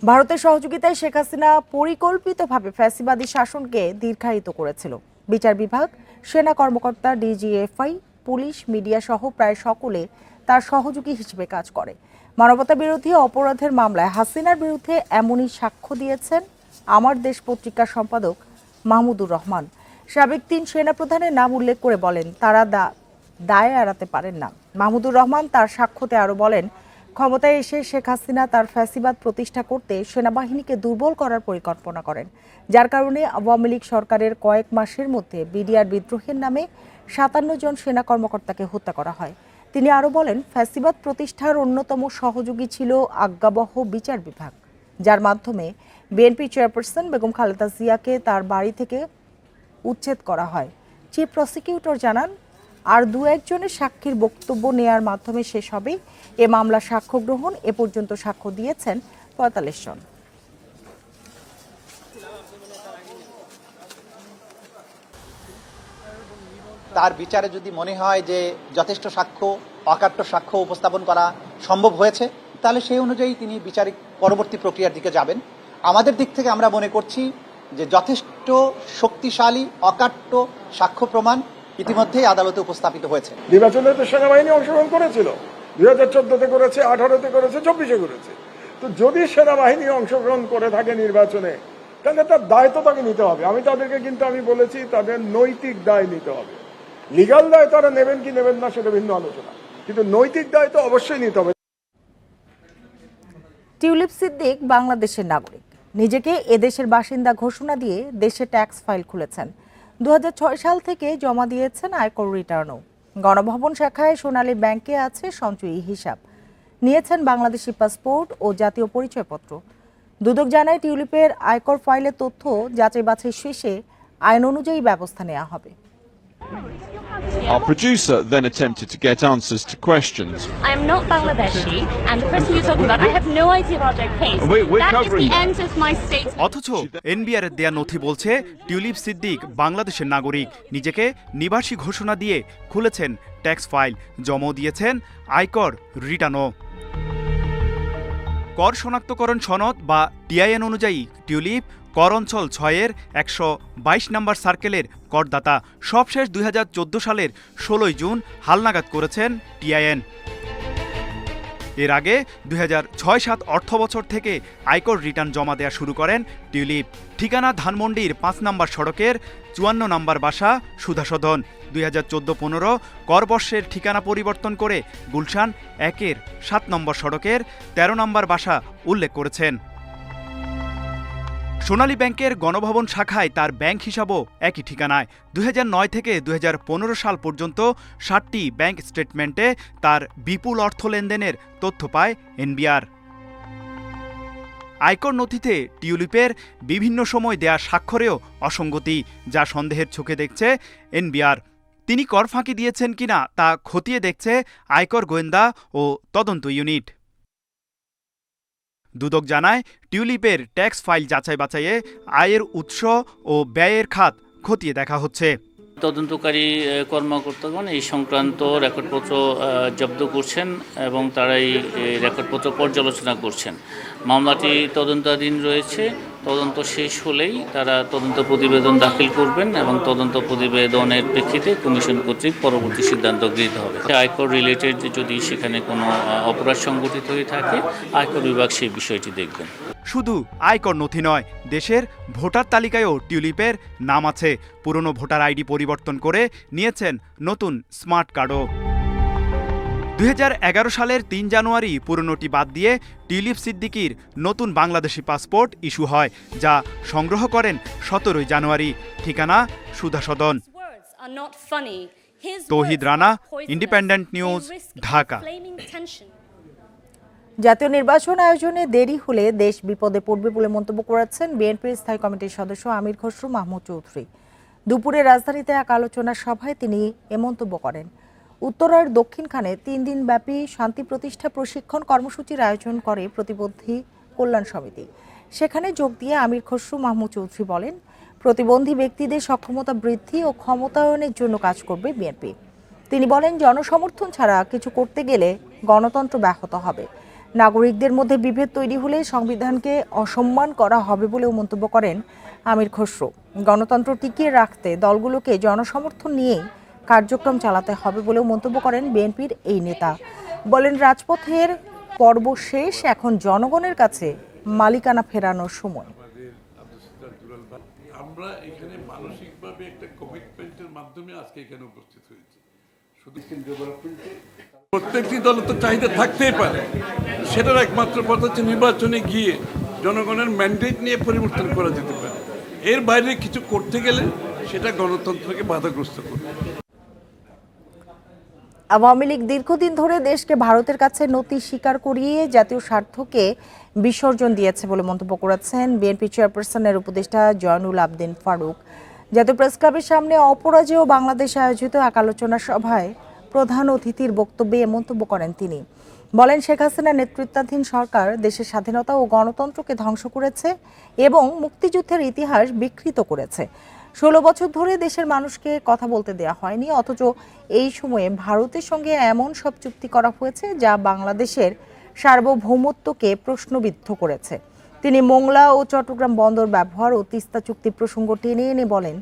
ভারতের সহযোগিতায় শেখ হাসিনা পরিকল্পিতভাবে ফ্যাসিবাদী শাসনকে দীর্ঘায়িত করেছিল। বিচার বিভাগ, সেনা কর্মকর্তা, ডিজিএফআই, পুলিশ, মিডিয়া সহ প্রায় সকলে তার সহযোগী হিসেবে কাজ করে। মানবতা বিরোধী অপরাধের মামলায় হাসিনার বিরুদ্ধে এমনই সাক্ষ্য দিয়েছেন আমার দেশ পত্রিকার সম্পাদক মাহমুদুর রহমান। সাবেক ৩ সেনাপ্রধানের নাম উল্লেখ করে বলেন, তারা দায় এড়াতে পারেন না। মাহমুদুর রহমান তার সাক্ষ্যতে আরও বলেন, ক্ষমতায় এসে শেখ হাসিনা তার ফ্যাসিবাদ প্রতিষ্ঠা করতে সেনাবাহিনীকে দুর্বল করার পরিকল্পনা করেন, যার কারণে আওয়ামী লীগ সরকারের কয়েক মাসের মধ্যে বিডিআর বিদ্রোহের নামে ৫৭ জন সেনা কর্মকর্তাকে হত্যা করা হয়। তিনি আরও বলেন, ফ্যাসিবাদ প্রতিষ্ঠার অন্যতম সহযোগী ছিল আজ্ঞাবহ বিচার বিভাগ, যার মাধ্যমে বিএনপি চেয়ারপারসন বেগম খালেদা জিয়াকে তার বাড়ি থেকে উচ্ছেদ করা হয়। চিফ প্রসিকিউটর জানান, আর ২-১ জনের সাক্ষীর বক্তব্য নেয়ার মাধ্যমে শেষ হবে এ মামলার সাক্ষ্য গ্রহণ। এ পর্যন্ত সাক্ষ্য দিয়েছেন ৪৫ জন। তার বিচারে যদি মনে হয় যে যথেষ্ট সাক্ষ্য, অকাট্য সাক্ষ্য উপস্থাপন করা সম্ভব হয়েছে, তাহলে সেই অনুযায়ী তিনি বিচারিক পরবর্তী প্রক্রিয়ার দিকে যাবেন। আমাদের দিক থেকে আমরা মনে করছি যে যথেষ্ট শক্তিশালী অকাট্য সাক্ষ্য প্রমাণ ইতিমধ্যেই আদালতে উপস্থাপিত হয়েছে। নির্বাচনে তো সেনাবাহিনী অংশগ্রহণ করেছিল, ২০১৪-তে করেছে, 18-তে করেছে, 24-এ করেছে। তো যদি সেনাবাহিনী অংশগ্রহণ করে থাকে নির্বাচনে, তাহলে তার দায় তো তাকে নিতে হবে। আমি বলেছি তাদের নৈতিক দায় নিতে হবে। লিগাল দায় তারা নেবেন কি নেবেন না সেটা ভিন্ন আলোচনা, কিন্তু নৈতিক দায় তো অবশ্যই নিতে হবে। টিউলিপ সিদ্দিক বাংলাদেশের নাগরিক, নিজেকে এদেশের বাসিন্দা ঘোষণা দিয়ে দেশে ট্যাক্স ফাইল খুলেছেন। ২০০৬ সাল থেকে জমা দিয়েছেন আয়কর রিটার্নও। গণভবন শাখায় সোনালী ব্যাংকে আছে সঞ্চয়ী হিসাব। নিয়েছেন বাংলাদেশি পাসপোর্ট ও জাতীয় পরিচয়পত্র। দুদক জানায়, টিউলিপের আয়কর ফাইলের তথ্য যাচাই বাছাই শেষে আইন অনুযায়ী ব্যবস্থা নেওয়া হবে। Our producer then attempted to get answers to questions. I am not Bangladeshi, and the person you're talking about, I have no idea about their case. That is the end of my statement. অথচ NBR এর দেয়া নথি বলছে tulip Siddique বাংলাদেশের নাগরিক, নিজেকে নিবাসী ঘোষণা দিয়ে খুলেছেন ট্যাক্স ফাইল, জমা দিয়েছেন আয়কর রিটার্নও। কর শনাক্তকরণ সনদ বা টিআইএন অনুযায়ী টিউলিপ কর অঞ্চল ৬-এর ১২২ নম্বর সার্কেলের করদাতা। সবশেষ ২০১৪ সালের ১৬ জুন হালনাগাদ করেছেন টিআইএন। এর আগে ২০০৬-৭ অর্থবছর থেকে আয়কর রিটার্ন জমা দেওয়া শুরু করেন টিউলিপ। ঠিকানা ধানমন্ডির ৫ নম্বর সড়কের ৫৪ নম্বর বাসা সুধাসদন। ২০১৪-১৫ করবর্ষের ঠিকানা পরিবর্তন করে গুলশান ১-এর ৭ নম্বর সড়কের ১৩ নম্বর বাসা উল্লেখ করেছেন। সোনালী ব্যাংকের গণভবন শাখায় তার ব্যাংক হিসাবও একই ঠিকানায়। ২০০৯ থেকে ২০১৫ সাল পর্যন্ত ৬০টি ব্যাংক স্টেটমেন্টে তার বিপুল অর্থ লেনদেনের তথ্য পায় এনবিআর। আয়কর নথিতে টিউলিপের বিভিন্ন সময় দেয়া স্বাক্ষরেও অসঙ্গতি, যা সন্দেহের চোখে দেখছে এনবিআর। তিনি কর ফাঁকি দিয়েছেন কিনা তা খতিয়ে দেখছে আয়কর গোয়েন্দা ও তদন্ত ইউনিট। দুদক জানায়, টিউলিপের ট্যাক্স ফাইল যাচাই বাছাইয়ে আয়ের উৎস ও ব্যয়ের খাত খতিয়ে দেখা হচ্ছে। তদন্তকারী কর্মকর্তাগণ এই সংক্রান্ত রেকর্ডপত্র জব্দ করছেন এবং তারা এই রেকর্ডপত্র পর্যালোচনা করছেন। মামলাটি তদন্তাধীন রয়েছে। তদন্ত শেষ হলেই তারা তদন্ত প্রতিবেদন দাখিল করবেন এবং তদন্ত প্রতিবেদনের প্রেক্ষিতে কমিশন কর্তৃক পরবর্তী সিদ্ধান্ত গৃহীত হবে। আয়কর রিলেটেড যদি সেখানে কোনো অপরাধ সংগঠিত হয়ে থাকে, আয়কর বিভাগ সেই বিষয়টি দেখবেন। শুধু আয়কর নথি নয়, দেশের ভোটার তালিকায়ও টিউলিপের নাম আছে। পুরনো ভোটার আইডি পরিবর্তন করে নিয়েছেন নতুন স্মার্ট কার্ডও। ২০১১ সালের ৩ জানুয়ারি পুরনোটি বাদ দিয়ে টিউলিপ সিদ্দিকির নতুন বাংলাদেশি পাসপোর্ট ইস্যু হয়, যা সংগ্রহ করেন ১৭ জানুয়ারি। ঠিকানা সুধাসদন। তৌহিদ রানা, ইন্ডিপেন্ডেন্ট নিউজ, ঢাকা। জাতীয় নির্বাচন আয়োজনে দেরি হলে দেশ বিপদে পড়বে বলে মন্তব্য করেছেন বিএনপির স্থায়ী কমিটির সদস্য আমির খসরু মাহমুদ চৌধুরী। দুপুরে রাজধানীতে এক আলোচনা সভায় তিনি এ মন্তব্য করেন। উত্তরার দক্ষিণখানে ৩ দিনব্যাপী শান্তি প্রতিষ্ঠা প্রশিক্ষণ কর্মসূচির আয়োজন করে প্রতিবন্ধী কল্যাণ সমিতি। সেখানে যোগ দিয়ে আমির খসরু মাহমুদ চৌধুরী বলেন, প্রতিবন্ধী ব্যক্তিদের সক্ষমতা বৃদ্ধি ও ক্ষমতায়নের জন্য কাজ করবে বিএনপি। তিনি বলেন, জনসমর্থন ছাড়া কিছু করতে গেলে গণতন্ত্র ব্যাহত হবে। নাগরিকদের মধ্যে বিভেদ তৈরি হলে সংবিধানকে অসম্মান করা হবে বলেও মন্তব্য করেন আমির খসরু। গণতন্ত্র টিকিয়ে রাখতে দলগুলোকে জনসমর্থন নিয়েই কার্যক্রম চালাতে হবে বলেও মন্তব্য করেন বিএনপির এই নেতা। বলেন, রাজপথের পর্ব শেষ, এখন জনগণের কাছে মালিকানা ফেরানোর সময়। আমরা এখানে মানসিকভাবে একটা কমিটমেন্টের মাধ্যমে আজকে এখানে উপস্থিত হয়েছি। শুধু ডেভেলপমেন্টে প্রত্যেকটি দল তো চাহিদা থাকতেই পারে, সেটার একমাত্র পথ হচ্ছে নির্বাচনে গিয়ে জনগণের ম্যান্ডেট নিয়ে পরিবর্তন করা যেতে পারে। এর বাইরে কিছু করতে গেলে সেটা গণতন্ত্রকে বাধাগ্রস্ত করবে। আওয়ামী লীগ দীর্ঘদিন ধরে দেশকে ভারতের কাছে নতি স্বীকার করিয়ে জাতীয় স্বার্থকে বিসর্জন দিয়েছে বলে মন্তব্য করেছেন বিএনপি চেয়ারপারসনের উপদেষ্টা জয়নুল আবদিন ফারুক। জাতীয় প্রেস ক্লাবের সামনে অপরাজেয় বাংলাদেশে আয়োজিত এক আলোচনা সভায় প্রধান অতিথির বক্তব্যে এ মন্তব্য করেন তিনি। বলেন, শেখ হাসিনার নেতৃত্বাধীন সরকার দেশের স্বাধীনতা ও গণতন্ত্রকে ধ্বংস করেছে এবং মুক্তিযুদ্ধের ইতিহাস বিকৃত করেছে। 16 বছর ধরে দেশের মানুষকে কথা বলতে দেওয়া হয়নি, অথচ এই সময়ে ভারতের সঙ্গে এমন সব চুক্তি করা হয়েছে যা বাংলাদেশের সার্বভৌমত্বকে প্রশ্নবিদ্ধ করেছে। তিনি মোংলা ও চট্টগ্রাম বন্দর ব্যবহার ও তিস্তা চুক্তি প্রসঙ্গ টেনে এনে বলেন,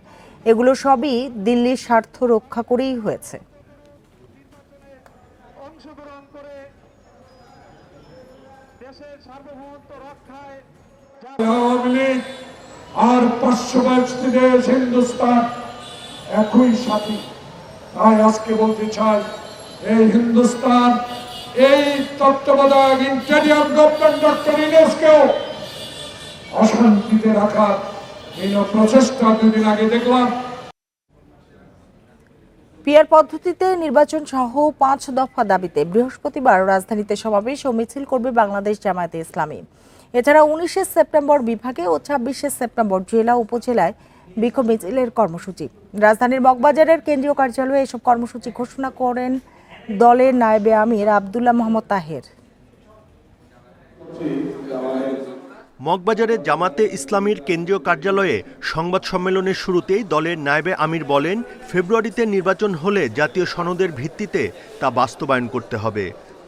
এগুলো সবই দিল্লির স্বার্থ রক্ষা করেই হয়েছে। আওয়ামী লীগ আর পার্শ্ববর্তী দেশ হিন্দুস্তান একই সাথী। তাই আজকে বলতে চাই, এই হিন্দুস্তান, এই তত্ত্বাবধায়ক ইন্টেরিয়াম গভর্নমেন্ট ডক্টর ইউনূসকেও অশান্তিতে রাখার প্রচেষ্টা 2 দিন আগে দেখলাম। পিআর পদ্ধতিতে নির্বাচন সহ 5 দফা দাবিতে বৃহস্পতিবার রাজধানীতে সমাবেশ ও মিছিল করবে বাংলাদেশ জামায়াতে ইসলামী। এছাড়া 19 সেপ্টেম্বর বিভাগে ও 26 সেপ্টেম্বর জেলা উপজেলায় বিক্ষোভ মিছিলের কর্মসূচি। রাজধানীর মগবাজারের কেন্দ্রীয় কার্যালয়ে এসব কর্মসূচি ঘোষণা করেন দলের নায়েবে আমির আব্দুল্লাহ মোহাম্মদ তাহের। মগবাজারের জামাতে ইসলামীর কেন্দ্রীয় কার্যালয়ে সংবাদ সম্মেলনের শুরুতেই দলের নায়েবে আমির বলেন, ফেব্রুয়ারিতে নির্বাচন হলে জাতীয় সনদের ভিত্তিতে তা বাস্তবায়ন করতে হবে।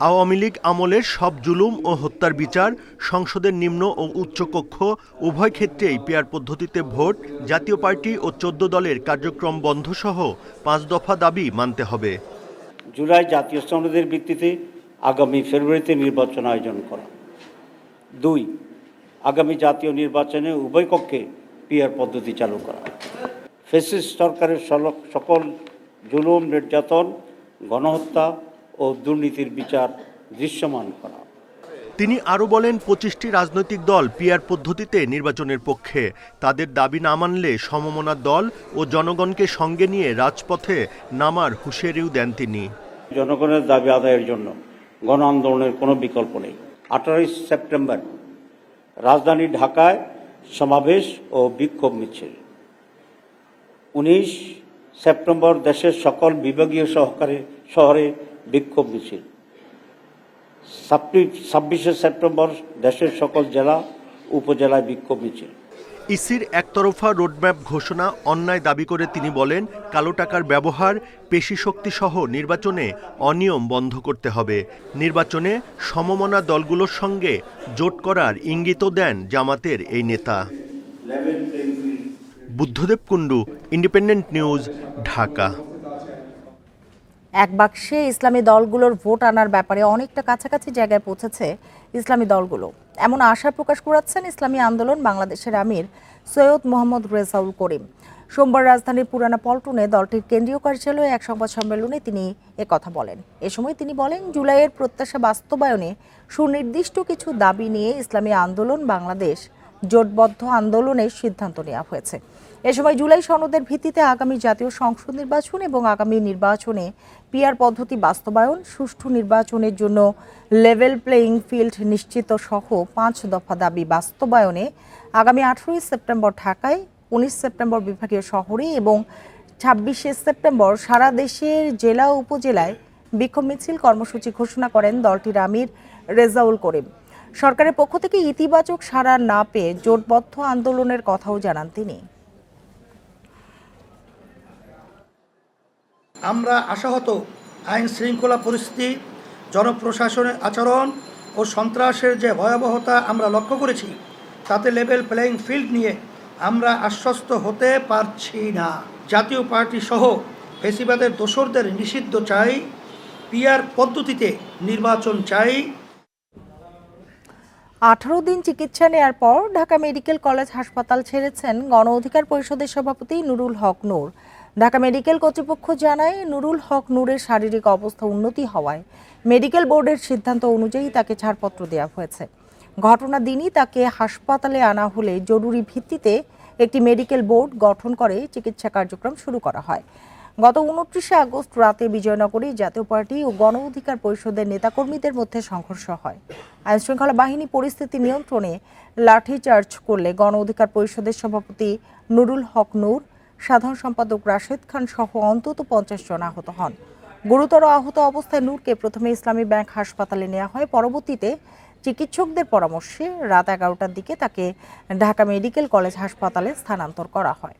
আওয়ামী লীগ আমলের সব জুলুম ও হত্যার বিচার, সংসদের নিম্ন ও উচ্চকক্ষ উভয় ক্ষেত্রেই পিআর পদ্ধতিতে ভোট, জাতীয় পার্টি ও 14 দলের কার্যক্রম বন্ধসহ 5 দফা দাবি মানতে হবে। জুলাই জাতীয় সনদের ভিত্তিতে আগামী ফেব্রুয়ারিতে নির্বাচন আয়োজন করা। 2, আগামী জাতীয় নির্বাচনে উভয় কক্ষে পিআর পদ্ধতি চালু করা। ফ্যাসিস্ট সরকারের সকল জুলুম, নির্যাতন, গণহত্যা ও দুর্নীতির বিচার দৃশ্যমান করা। তিনি আরও বলেন, 25টি রাজনৈতিক দল পিআর পদ্ধতিতে নির্বাচনের পক্ষে। তাদের দাবি না মানলে সমমনা দল ও জনগণকে সঙ্গে নিয়ে রাজপথে নামার হুঁশিয়ারিও দেন তিনি। জনগণের দাবি আদায়ের জন্য গণ আন্দোলনের কোনো বিকল্প নেই। 18 সেপ্টেম্বর রাজধানী ঢাকায় সমাবেশ ও বিক্ষোভ মিছিল। 19 সেপ্টেম্বর দেশের সকল বিভাগীয় শহরে বিক্ষোভ মিছিল। 26 সেপ্টেম্বর দেশের সকল জেলা উপজেলায় বিক্ষোভ মিছিল। ইসির একতরফা রোডম্যাপ ঘোষণা অন্যায় দাবি করে তিনি বলেন, কালো টাকার ব্যবহার, পেশি শক্তি সহ নির্বাচনে অনিয়ম বন্ধ করতে হবে। নির্বাচনে সমমনা দলগুলোর সঙ্গে জোট করার ইঙ্গিতও দেন জামাতের এই নেতা। Buddhadeb Kundu, independent news, Dhaka. এক বাক্সে ইসলামী দলগুলোর ভোট আনার ব্যাপারে অনেকটা কাছাকাছি জায়গায় পৌঁছেছে ইসলামী দলগুলো, এমন আশা প্রকাশ করেছেন ইসলামী আন্দোলন বাংলাদেশের আমির সৈয়দ মোহাম্মদ রেজাউল করিম। সোমবার রাজধানীর পুরানা পল্টনে দলটির কেন্দ্রীয় কার্যালয়ে এক সংবাদ সম্মেলনে তিনি একথা বলেন। এ সময় তিনি বলেন, জুলাইয়ের প্রত্যাশা বাস্তবায়নে সুনির্দিষ্ট কিছু দাবি নিয়ে ইসলামী আন্দোলন বাংলাদেশ জোটবদ্ধ আন্দোলনের সিদ্ধান্ত নেওয়া হয়েছে। এ সময় জুলাই সনদের ভিত্তিতে আগামী জাতীয় সংসদ নির্বাচন এবং আগামী নির্বাচনে পিআর পদ্ধতি বাস্তবায়ন, সুষ্ঠু নির্বাচনের জন্য লেভেল প্লেইং ফিল্ড নিশ্চিত সহ 5 দফা দাবি বাস্তবায়নে আগামী 18 সেপ্টেম্বর ঢাকায়, 19 সেপ্টেম্বর বিভাগীয় শহরে এবং 26 সেপ্টেম্বর সারা দেশের জেলা উপজেলায় বিক্ষোভ মিছিল কর্মসূচি ঘোষণা করেন দলটির আমির রেজাউল করিম। সরকারের পক্ষ থেকে ইতিবাচক সাড়া না পেয়ে জোটবদ্ধ আন্দোলনের কথাও জানান তিনি। আমরা আশাহত আইন শৃঙ্খলা পরিস্থিতি, জনপ্রশাসনের আচরণ ও সন্ত্রাসের যে ভয়াবহতা আমরা লক্ষ্য করেছি, তাতে লেভেল প্লেয়িং ফিল্ড নিয়ে আমরা আশ্বস্ত হতে পারছি না। জাতীয় পার্টি সহ ফেসিবাদের দোসরদের নিষিদ্ধ চাই, পিআর পদ্ধতিতে নির্বাচন চাই। 18 দিন চিকিৎসা নেয়ার পর ঢাকা মেডিকেল কলেজ হাসপাতাল ছেড়েছেন গণ অধিকার পরিষদের সভাপতি নুরুল হক নূর। ঢাকা মেডিকেল কর্তৃপক্ষ জানায়, নুরুল হক নূরের শারীরিক অবস্থা উন্নতি হওয়ায় মেডিকেল বোর্ডের সিদ্ধান্ত অনুযায়ী তাকে ছাড়পত্র দেওয়া হয়েছে। ঘটনার দিনই তাকে হাসপাতালে আনা হলে জরুরি ভিত্তিতে একটি মেডিকেল বোর্ড গঠন করে চিকিৎসা কার্যক্রম শুরু করা হয়। গত 29 আগস্ট রাতে বিজয়নগরে জাতীয় পার্টি ও গণ অধিকার পরিষদের নেতাকর্মীদের মধ্যে সংঘর্ষ হয়। আইনশৃঙ্খলা বাহিনী পরিস্থিতি নিয়ন্ত্রণে লাঠিচার্জ করলে গণ অধিকার পরিষদের সভাপতি নুরুল হক নূর, সাধারণ সম্পাদক রাশেদ খান সহ অন্তত 50 জন আহত হন। গুরুতর আহত অবস্থায় নূরকে প্রথমে ইসলামী ব্যাংক হাসপাতালে নেওয়া হয়। পরবর্তীতে চিকিৎসকদের পরামর্শে রাত 11টার দিকে তাকে ঢাকা মেডিকেল কলেজ হাসপাতালে স্থানান্তর করা হয়।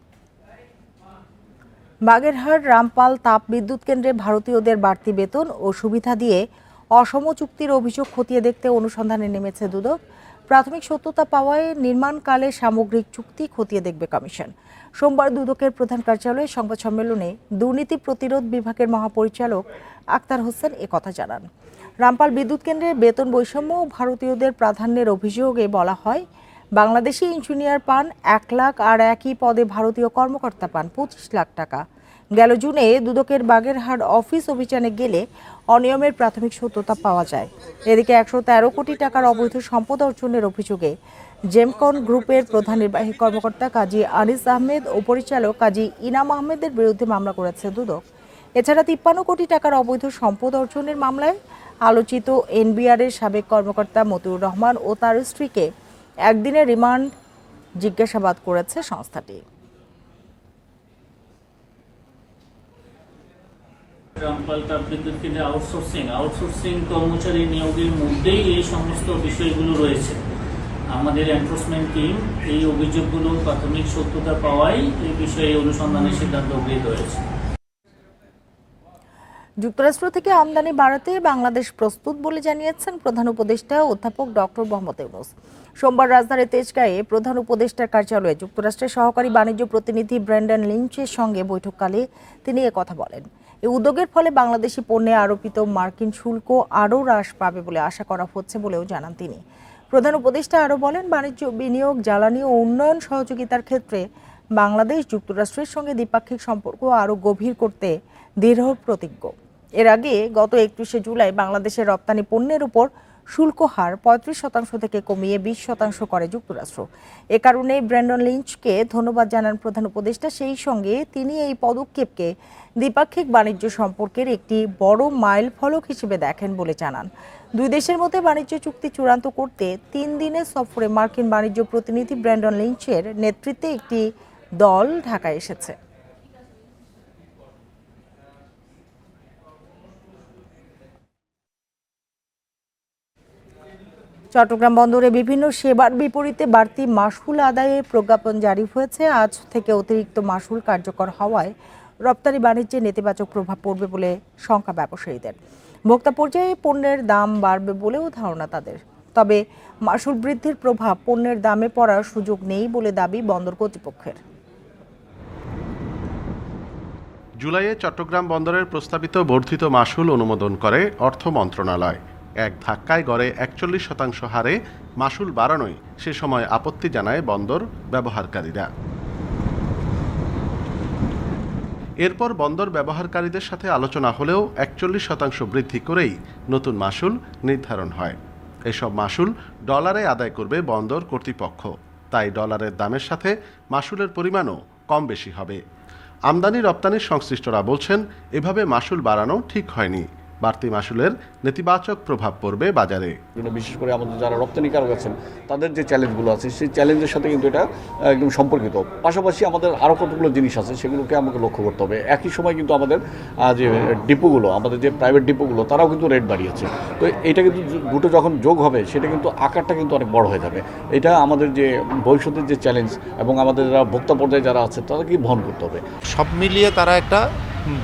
বাগেরহাট রামপাল তাপ বিদ্যুৎ কেন্দ্রে ভারতীয়দের বাড়তি বেতন ও সুবিধা দিয়ে অসম চুক্তির অভিযোগ খতিয়ে দেখতে অনুসন্ধানে নেমেছে দুদক। প্রাথমিক সত্যতা পাওয়ায় নির্মাণকালে সামগ্রিক চুক্তি খতিয়ে দেখবে কমিশন। সোমবার দুদকের প্রধান কার্যালয়ে সংবাদ সম্মেলনে দুর্নীতি প্রতিরোধ বিভাগের মহাপরিচালক আক্তার হোসেন একথা জানান। রামপাল বিদ্যুৎ কেন্দ্রের বেতন বৈষম্য ও ভারতীয়দের প্রাধান্যের অভিযোগে বলা হয়, বাংলাদেশি ইঞ্জিনিয়ার পান 1 লাখ আর একই পদে ভারতীয় কর্মকর্তা পান 25 লাখ টাকা। গেল জুনে দুদকের বাগেরহাট অফিস অভিযানে গেলে অনিয়মের প্রাথমিক সত্যতা পাওয়া যায়। এদিকে 113 কোটি টাকার অবৈধ সম্পদ অর্জনের অভিযোগে জেমকন গ্রুপের প্রধান নির্বাহী কর্মকর্তা কাজী আনিস আহমেদ ও পরিচালক কাজী ইনাম আহমেদের বিরুদ্ধে মামলা করেছে দুদক। এছাড়া 53 কোটি টাকার অবৈধ সম্পদ অর্জনের মামলায় আলোচিত এনবিআর-এর সাবেক কর্মকর্তা মতিউর রহমান ও তার স্ত্রীকে একদিনের রিমান্ড জিজ্ঞাসাবাদ করেছে সংস্থাটি। রামপাল তাপ বিদ্যুৎ কেন্দ্রে আউটসোর্সিং কর্মচারী নিয়োগের মধ্যেই এই সমস্ত বিষয়গুলো রয়েছে। আমাদের এনফোর্সমেন্ট টিম এই অভিযোগগুলো প্রাথমিক সত্যতা পাওয়ায় এই বিষয়ে অনুসন্ধানের সিদ্ধান্ত গৃহীত হয়েছে। যুক্তরাষ্ট্র থেকে আমদানি বাড়াতে বাংলাদেশ প্রস্তুত বলে জানিয়েছেন প্রধান উপদেষ্টা অধ্যাপক ডক্টর মোহাম্মদ ইউনূস। সোমবার রাজধানীর তেজগাঁয়ে প্রধান উপদেষ্টার কার্যালয়ে যুক্তরাষ্ট্রের সহকারী বাণিজ্য প্রতিনিধি ব্র্যান্ডন লিঞ্চের সঙ্গে বৈঠককালে তিনি একথা বলেন। এই উদ্যোগের ফলে বাংলাদেশি পণ্যে আরোপিত মার্কিন শুল্ক আরও হ্রাস পাবে বলে আশা করা হচ্ছে বলেও জানান তিনি। প্রধান উপদেষ্টা আরও বলেন, বাণিজ্য, বিনিয়োগ, জ্বালানি ও উন্নয়ন সহযোগিতার ক্ষেত্রে বাংলাদেশ যুক্তরাষ্ট্রের সঙ্গে দ্বিপাক্ষিক সম্পর্ক আরও গভীর করতে দৃঢ় প্রতিজ্ঞ। এর আগে গত 31শে জুলাই বাংলাদেশের রপ্তানি পণ্যের উপর শুল্ক হার 35% থেকে কমিয়ে 20% করে যুক্তরাষ্ট্র। এ কারণে ব্র্যান্ডন লিঞ্চকে ধন্যবাদ জানান প্রধান উপদেষ্টা। সেই সঙ্গে তিনি এই পদক্ষেপকে দ্বিপাক্ষিক বাণিজ্য সম্পর্কের একটি বড় মাইল ফলক হিসেবে দেখেন বলে জানান। দুই দেশের মধ্যে বাণিজ্য চুক্তি চূড়ান্ত করতে 3 দিনের সফরে মার্কিন বাণিজ্য প্রতিনিধি ব্র্যান্ডন লিঞ্চের নেতৃত্বে একটি দল ঢাকায় এসেছে। চট্টগ্রাম বন্দরে বিভিন্ন সেবার বিপরীতে বাড়তি মাশুল আদায়ে প্রজ্ঞাপন জারি হয়েছে। আজ থেকে অতিরিক্ত মাশুল কার্যকর হওয়ায় রপ্তানি বাণিজ্যে নেতিবাচক প্রভাব পড়বে বলে শঙ্কা ব্যবসায়ীদের। ভোক্তা পর্যায়ে পণ্যের দাম বাড়বে বলেও ধারণা তাদের। তবে মাশুল বৃদ্ধির প্রভাব পণ্যের দামে পড়ার সুযোগ নেই বলে দাবি বন্দর কর্তৃপক্ষের। জুলাইয়ে চট্টগ্রাম বন্দরের প্রস্তাবিত বর্ধিত মাশুল অনুমোদন করে অর্থ মন্ত্রণালয়। এক ধাক্কায় গড়ে 41% হারে মাশুল বাড়ানোয় সে সময় আপত্তি জানায় বন্দর ব্যবহারকারীরা। এরপর বন্দর ব্যবহারকারীদের সাথে আলোচনা হলেও 41% বৃদ্ধি করেই নতুন মাশুল নির্ধারণ হয়। এসব মাশুল ডলারে আদায় করবে বন্দর কর্তৃপক্ষ, তাই ডলারের দামের সাথে মাশুলের পরিমাণও কম বেশি হবে। আমদানি রপ্তানির সংশ্লিষ্টরা বলছেন, এভাবে মাশুল বাড়ানো ঠিক হয়নি। বাড়তি মাশুলের নেতিবাচক প্রভাব পড়বে বাজারে। বিশেষ করে আমাদের যারা রপ্তানিকারক আছেন তাদের যে চ্যালেঞ্জগুলো আছে সেই চ্যালেঞ্জের সাথে কিন্তু এটা একদম সম্পর্কিত। পাশাপাশি আমাদের আরও কতগুলো জিনিস আছে সেগুলোকে আমাকে লক্ষ্য করতে হবে। একই সময় কিন্তু আমাদের যে ডিপোগুলো, আমাদের যে প্রাইভেট ডিপোগুলো, তারাও কিন্তু রেট বাড়িয়েছে। তো এটা কিন্তু দুটো যখন যোগ হবে সেটা কিন্তু আকারটা কিন্তু অনেক বড় হয়ে যাবে। এটা আমাদের যে ভবিষ্যতের যে চ্যালেঞ্জ এবং আমাদের যারা ভোক্তা পর্যায়ে যারা আছে তাদেরকে বহন করতে হবে। সব মিলিয়ে তারা একটা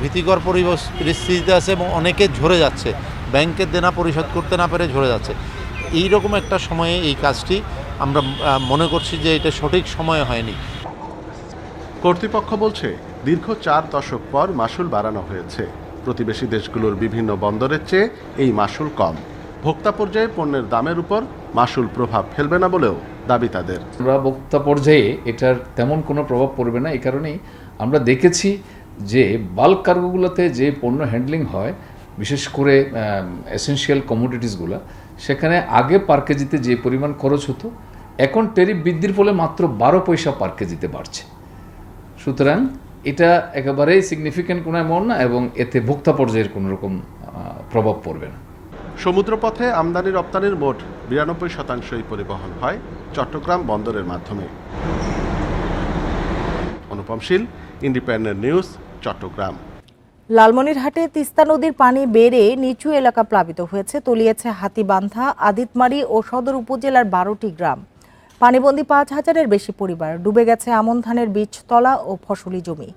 ভীতিকর পরিস্থিতিতে আছে এবং অনেকে ঝরে যাচ্ছে, ব্যাংকের দেনা পরিশোধ করতে না পেরে ঝরে যাচ্ছে। এইরকম একটা সময়ে এই কাজটি আমরা মনে করছি যে এটা সঠিক সময়ে হয়নি। কর্তৃপক্ষ বলছে দীর্ঘ 4 দশক পর মাশুল বাড়ানো হয়েছে। প্রতিবেশী দেশগুলোর বিভিন্ন বন্দরের চেয়ে এই মাশুল কম। ভোক্তা পর্যায়ে পণ্যের দামের উপর মাশুল প্রভাব ফেলবে না বলেও দাবি তাদের। আমরা ভোক্তা পর্যায়ে এটার তেমন কোনো প্রভাব পড়বে না। এই কারণেই আমরা দেখেছি যে বাল্ক কার্গোগুলোতে যে পণ্য হ্যান্ডলিং হয়, বিশেষ করে এসেনশিয়াল কমোডিটিসগুলো, সেখানে আগে পার কেজিতে যে পরিমাণ খরচ হতো, এখন ট্যারিফ বৃদ্ধির ফলে মাত্র 12 পয়সা পার কেজিতে বাড়ছে। সুতরাং এটা একেবারেই সিগনিফিক্যান্ট কোনো অ্যামাউন্ট না, এবং এতে ভোক্তা পর্যায়ের কোনো রকম প্রভাব পড়বে না। সমুদ্রপথে আমদানি রপ্তানির মোট 92% পরিবহন হয় চট্টগ্রাম বন্দরের মাধ্যমে। অনুপম শীল, ইন্ডিপেন্ডেন্ট নিউজ, চট্টগ্রাম। লালমনিরহাটে তিস্তা নদীর পানি বেড়ে নিচু এলাকা প্লাবিত হয়েছে, তলিয়েছে হাতীবান্ধা, আদিতমারি ও সদর উপজেলার 12টি গ্রাম। পানিবন্দী 5,000-এর বেশি পরিবার। ডুবে গেছে আমন ধানের বীজতলা ও ফসলি জমি।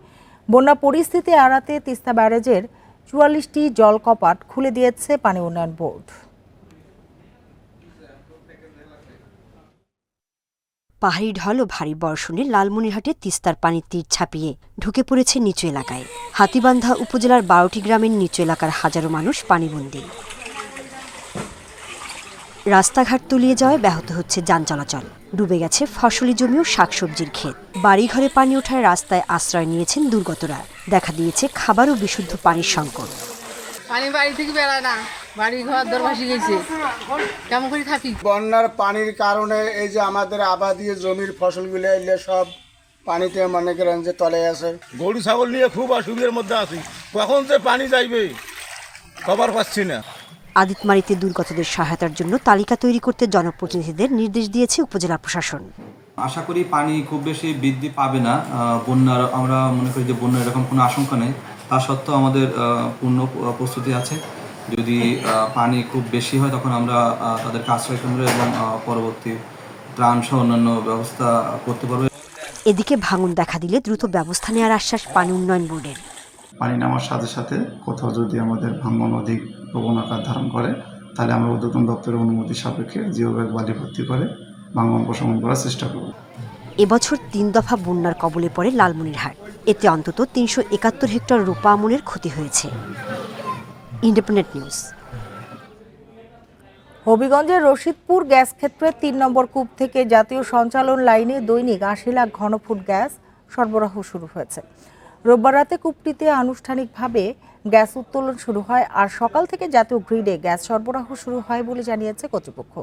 বন্যা পরিস্থিতি এড়াতে তিস্তা ব্যারেজের 44টি জলকপাট খুলে দিয়েছে পানি উন্নয়ন বোর্ড। পাহাড়ি ঢল ও ভারী বর্ষণে লালমনিরহাটে তিস্তার পানি তীর ছাপিয়ে ঢুকে পড়েছে নিচু এলাকায়। হাতীবান্ধা উপজেলার 12টি গ্রামের নিচু এলাকার হাজারো মানুষ পানিবন্দী। রাস্তাঘাট তলিয়ে যাওয়ায় ব্যাহত হচ্ছে যান চলাচল। ডুবে গেছে ফসলি জমি ও শাকসবজির ক্ষেত। বাড়িঘরে পানি ওঠায় রাস্তায় আশ্রয় নিয়েছেন দুর্গতরা। দেখা দিয়েছে খাবার ও বিশুদ্ধ পানির সংকট। পানি বাড়ি থেকে বেড়ায় না, বাড়ি ঘর দর ভাসি গেছে, কেমন করে থাকি। বন্যার পানির কারণে এই যে আমাদের আবাদি জমির ফসলগুলো এলে সব পানিতে মনে করেন যে তলে আছে। গরু ছাগল নিয়ে খুব অসুবিধার মধ্যে আছি, কখন যে পানি যাইবে খবর পাচ্ছি না। আদিতমারিতে দুর্গতদের সহায়তার জন্য তালিকা তৈরি করতে জনপ্রতিনিধিদের নির্দেশ দিয়েছে উপজেলা প্রশাসন। আশা করি পানি খুব বেশি বৃদ্ধি পাবে না। বন্যার আমরা মনে করি যে বন্যার এরকম কোনো আশঙ্কা নেই। তা সত্ত্বেও আমাদের পূর্ণ প্রস্তুতি আছে। যদি পানি খুব বেশি হয় তখন আমরা তাদেরকে আশ্রয় কেন্দ্র এবং পরবর্তী ত্রাণ সহ অন্যান্য ব্যবস্থা করতে পারবো। এদিকে ভাঙন দেখা দিলে দ্রুত ব্যবস্থা নেওয়ার আশ্বাস পানি উন্নয়ন বোর্ডের। পানি নামার সাথে সাথে কোথাও যদি আমাদের ভাঙন অধিক প্রবণ আকার ধারণ করে, তাহলে আমরা ঊর্ধ্বতন দপ্তরের অনুমতি সাপেক্ষে জিও ব্যাগ বালি ভর্তি করে ভাঙন প্রশমন করার চেষ্টা করব। এবছর 3 দফা বন্যার কবলে পড়ে লালমনিরহাট। এতে অন্তত 371 হেক্টর রূপা আমনের ক্ষতি হয়েছে। Independent news. হবিগঞ্জের রশিদপুর গ্যাস ক্ষেত্রে 3 নম্বর কূপ থেকে জাতীয় সঞ্চালন লাইনে দৈনিক 80 লাখ ঘনফুট গ্যাস সরবরাহ শুরু হয়েছে। রোববার রাতে কূপটিতে আনুষ্ঠানিকভাবে গ্যাস উত্তোলন শুরু হয়, আর সকাল থেকে জাতীয় গ্রিডে গ্যাস সরবরাহ শুরু হয় বলে জানিয়েছে কর্তৃপক্ষ।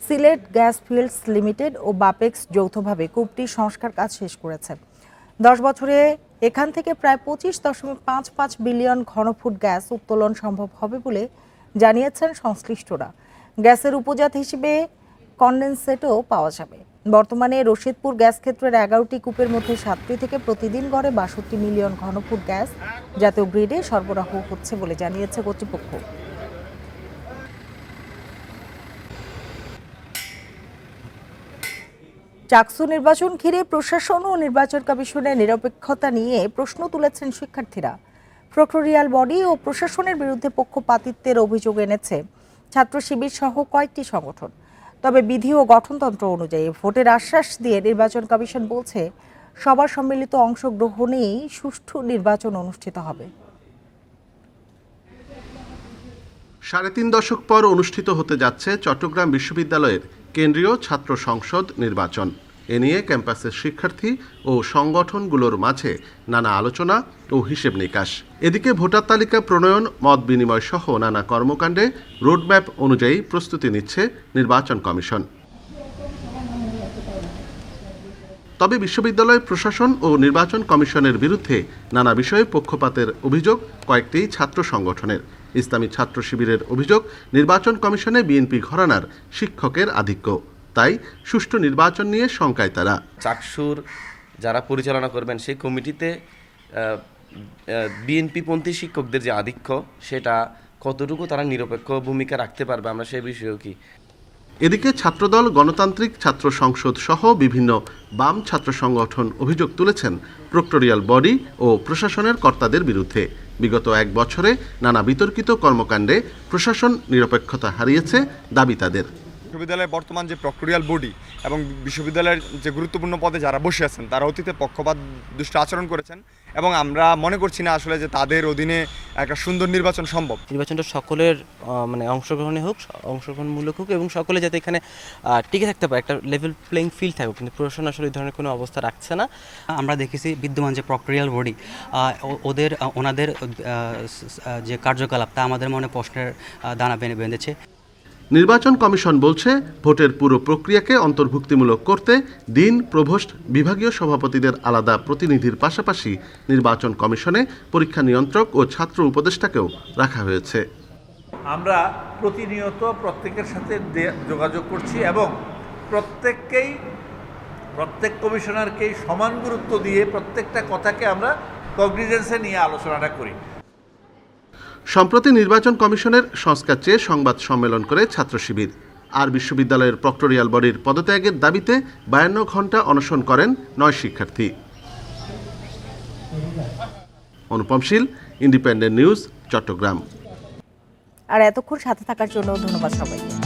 সিলেট গ্যাস ফিল্ডস লিমিটেড ও বাপেক্স যৌথভাবে কূপটির সংস্কার কাজ শেষ করেছে। 10 বছরে এখান থেকে প্রায় 25.55 বিলিয়ন ঘনফুট গ্যাস উত্তোলন সম্ভব হবে বলে জানিয়েছেন সংশ্লিষ্টরা। গ্যাসের উপজাত হিসেবে কনডেনসেটও পাওয়া যাবে। বর্তমানে রশিদপুর গ্যাস ক্ষেত্রের 11টি কূপের মধ্যে 7টি থেকে প্রতিদিন গড়ে 62 মিলিয়ন ঘনফুট গ্যাস জাতীয় গ্রিডে সরবরাহ হচ্ছে বলে জানিয়েছে কর্তৃপক্ষ। চাকসু নির্বাচন ঘিরে প্রশাসন ও নির্বাচন কমিশনের নিরপেক্ষতা নিয়ে প্রশ্ন তুলেছেন শিক্ষার্থীরা। প্রক্টোরিয়াল বডি ও প্রশাসনের বিরুদ্ধে পক্ষপাতিত্বের অভিযোগ এনেছে ছাত্র শিবির সহ কয়েকটি সংগঠন। তবে বিধি ও গঠনতন্ত্র অনুযায়ী ভোটের আশ্বাস দিয়ে নির্বাচন কমিশন বলছে, সবার সম্মিলিত অংশগ্রহণেই সুষ্ঠু নির্বাচন অনুষ্ঠিত হবে। 3.5 দশক পর অনুষ্ঠিত হতে যাচ্ছে চট্টগ্রাম বিশ্ববিদ্যালয়ের কেন্দ্রীয় ছাত্র সংসদ নির্বাচন। এ নিয়ে ক্যাম্পাসের শিক্ষার্থী ও সংগঠনগুলোর মাঝে নানা আলোচনা ও হিসেব নিকাশ। এদিকে ভোটার তালিকা প্রণয়ন, মত বিনিময় সহ নানা কর্মকাণ্ডে রোডম্যাপ অনুযায়ী প্রস্তুতি নিচ্ছে নির্বাচন কমিশন। তবে বিশ্ববিদ্যালয় প্রশাসন ও নির্বাচন কমিশনের বিরুদ্ধে নানা বিষয়ে পক্ষপাতের অভিযোগ কয়েকটি ছাত্র সংগঠনের। ইসলামী ছাত্র শিবিরের অভিযোগ, নির্বাচন কমিশনে বিএনপি ঘরানার শিক্ষকের আধিক্য, তাই সুষ্ঠু নির্বাচন নিয়ে শঙ্কায় তারা। চাকসুর যারা পরিচালনা করবেন সেই কমিটিতে বিএনপিপন্থী শিক্ষকদের যে আধিক্য, সেটা কতটুকু তারা নিরপেক্ষ ভূমিকা রাখতে পারবে, আমরা সে বিষয়েও কি। এদিকে ছাত্রদল, গণতান্ত্রিক ছাত্র সংসদ সহ বিভিন্ন বাম ছাত্র সংগঠন অভিযোগ তুলেছেন প্রক্টোরিয়াল বডি ও প্রশাসনের কর্তাদের বিরুদ্ধে। বিগত 1 বছরে নানা বিতর্কিত কর্মকাণ্ডে প্রশাসন নিরপেক্ষতা হারিয়েছে দাবি তাদের। বিশ্ববিদ্যালয়ের বর্তমান যে প্রক্টোরিয়াল বডি এবং বিশ্ববিদ্যালয়ের যে গুরুত্বপূর্ণ পদে যারা বসে আছেন তারা অতীতে পক্ষপাত দুষ্ট আচরণ করেছেন এবং আমরা মনে করছি না আসলে যে তাদের অধীনে একটা সুন্দর নির্বাচন সম্ভব। নির্বাচনটা সকলের মানে অংশগ্রহণে হোক, অংশগ্রহণমূলক হোক এবং সকলে যাতে এখানে টিকে থাকতে পারে, একটা লেভেল প্লেইং ফিল্ড থাকুক, কিন্তু প্রশাসন আসলে এই ধরনের কোনো অবস্থা রাখছে না। আমরা দেখেছি বিদ্যমান যে প্রক্টোরিয়াল বডি ওনাদের যে কার্যকলাপ তা আমাদের মনে প্রশ্নের দানা বেঁধেছে। নির্বাচন কমিশন বলছে ভোটের পুরো প্রক্রিয়াকে অন্তর্ভুক্তিমূলক করতে ডিন, প্রভোস্ট, বিভাগীয় সভাপতিদের আলাদা প্রতিনিধির পাশাপাশি নির্বাচন কমিশনে পরীক্ষা নিয়ন্ত্রক ও ছাত্র উপদেষ্টাকেও রাখা হয়েছে। আমরা প্রতিনিয়ত প্রত্যেকের সাথে যোগাযোগ করছি এবং প্রত্যেক কমিশনারকেই সমান গুরুত্ব দিয়ে প্রত্যেকটা কথাকে আমরা কগনিজেন্সে নিয়ে আলোচনাটা করি। সম্প্রতি নির্বাচন কমিশনের সংস্কার চেয়ে সংবাদ সম্মেলন করে ছাত্র শিবির। আর বিশ্ববিদ্যালয়ের প্রক্টোরিয়াল বডির পদত্যাগের দাবিতে 52 ঘণ্টা অনশন করেন 9 শিক্ষার্থী। অনুপম শীল, ইন্ডিপেন্ডেন্ট নিউজ, চট্টগ্রাম। আর এতক্ষণ সাথে থাকার জন্য ধন্যবাদ সবাইকে।